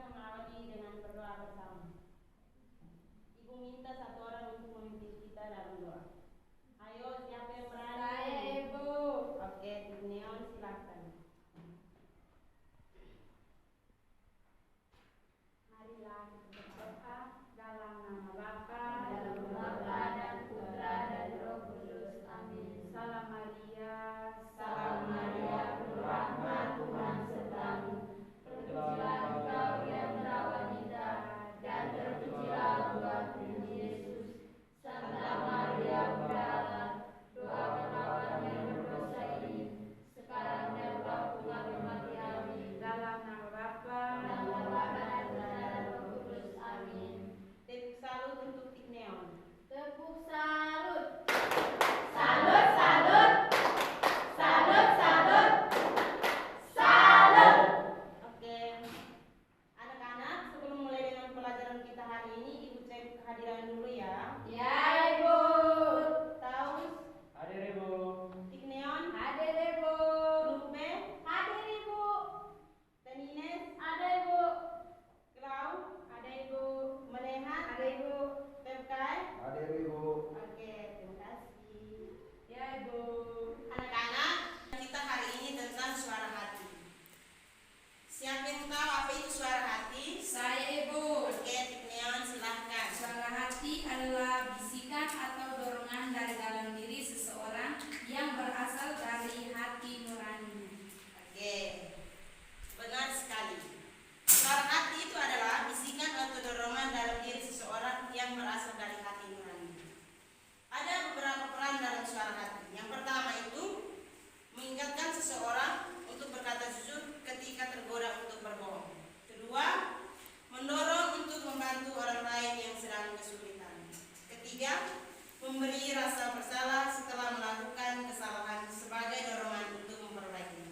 mengawali dengan berdoa bersama. Ibu minta satu orang untuk memimpin kita dalam doa. Ayo, siapa yang berani? Saya, Ibu. Oke, Neon silahkan. Marilah kita berdoa dalam nama Bapa dan Putra dan Roh Kudus. Amin. Salam Maria, Salam Maria, penuh rahmat, Tuhan sertamu. Terpujilah engkau yang merawat wanita, dan terpujilah buah tubuh Yesus. Santa Maria, Bunda Allah, doakanlah kami yang berdosa ini, sekarang dan waktu kami mati. Amin. dalam nama Bapa Dan Putra dan Roh Kudus. Amin. Tepuk salut untuk Neon. Tepuk salut. Salut, salut. Salut, salut. Salut. Oke. Anak-anak, sebelum mulai dengan pelajaran kita hari ini, Ibu cek kehadiran dulu ya. Ya, Ibu. Taus, Hadir Ibu. Tikneon, Hadir, Ibu. Rupe, Hadir, Ibu. Tenines, Ada, Ibu. Klau, Ada, Ibu. Melehat, Ada, Ibu. Pepkai. Hadir Ibu. Oke, terima kasih. Ya, Ibu. Anak-anak, kita hari ini tentang suara hati. Siapa yang tahu apa itu suara hati? Saya, Ibu. Oke, Tikneon silahkan. Suara hati adalah bisikan atau dorongan dari dalam diri seseorang yang berasal dari hati nurani. Oke, benar sekali. Suara hati itu adalah bisikan atau dorongan dalam diri seseorang yang berasal dari hati nurani. Ada beberapa peran dalam suara hati. Yang pertama itu mengingatkan seseorang untuk berkata jujur ketika tergoda untuk berbohong. Kedua, mendorong untuk membantu orang lain yang sedang kesulitan. Ketiga, memberi rasa bersalah setelah melakukan kesalahan sebagai dorongan untuk memperbaiki.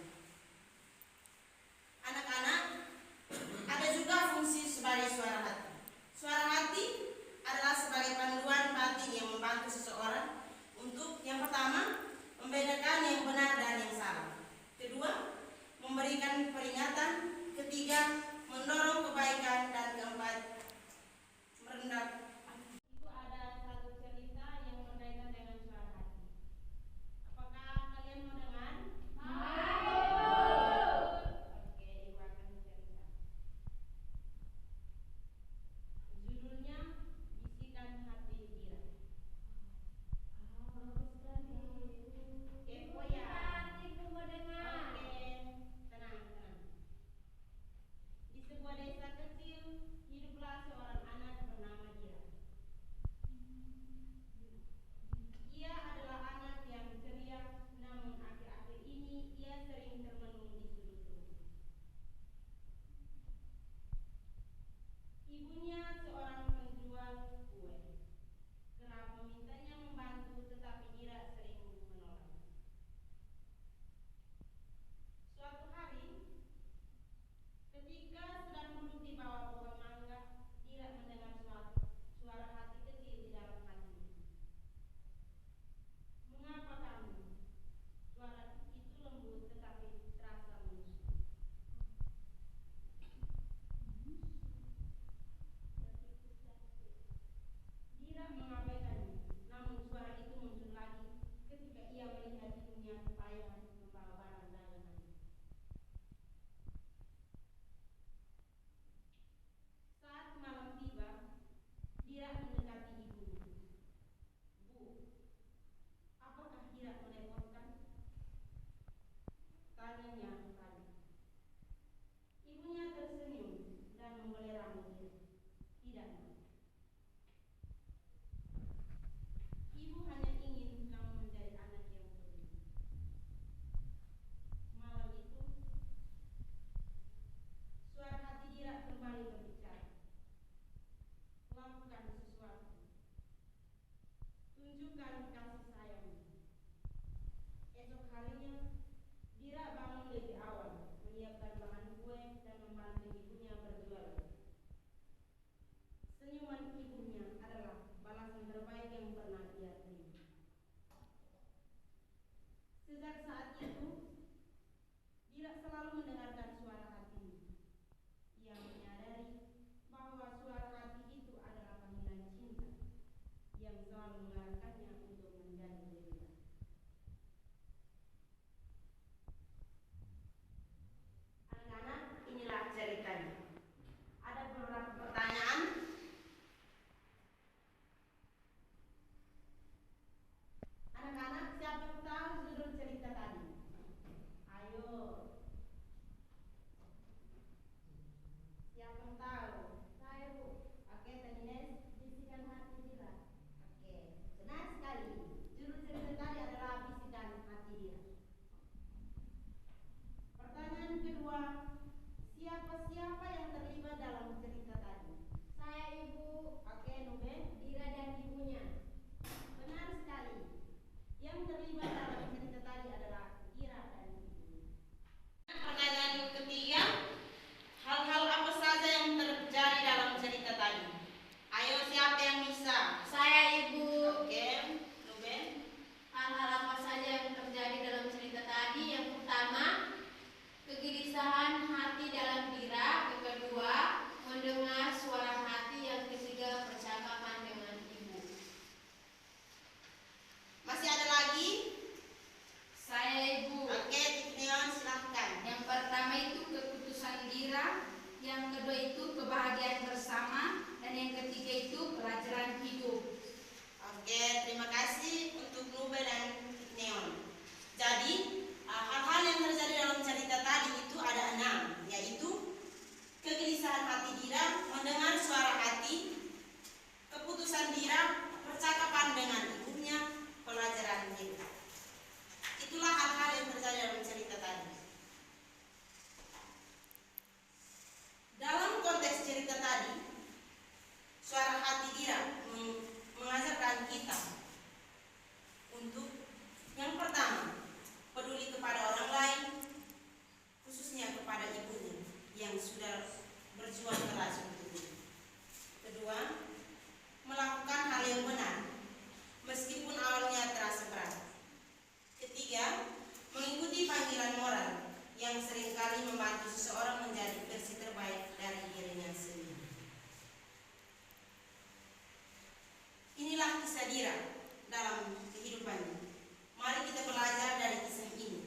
berjuang keras untuk itu. Kedua, melakukan hal yang benar meskipun awalnya terasa berat. Ketiga, mengikuti panggilan moral yang seringkali membantu seseorang menjadi versi terbaik dari dirinya sendiri. Inilah kisah Dira dalam kehidupannya. Mari kita belajar dari kisah ini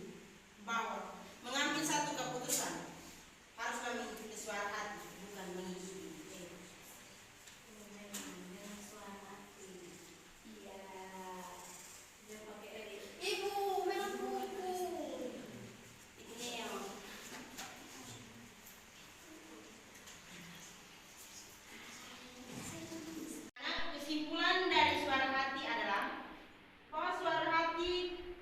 bahwa mengambil satu keputusan haruslah mengikuti suara hati, bukan mengikuti ego. Dengan suara hati. Iya. Jangan pakai lagi. Ibu, memang buku. Ini yang kesimpulan dari suara hati adalah bahwa suara hati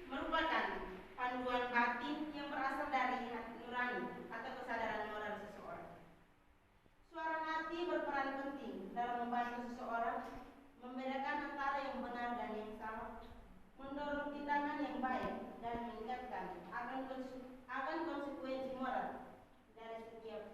merupakan panduan batin yang berasal dari hati nurani atau kesadaran moral seseorang. Suara hati berperan penting dalam membantu seseorang membedakan antara yang benar dan yang salah, mendorong tindakan yang baik dan meningkatkan akan konsekuensi moral dari setiap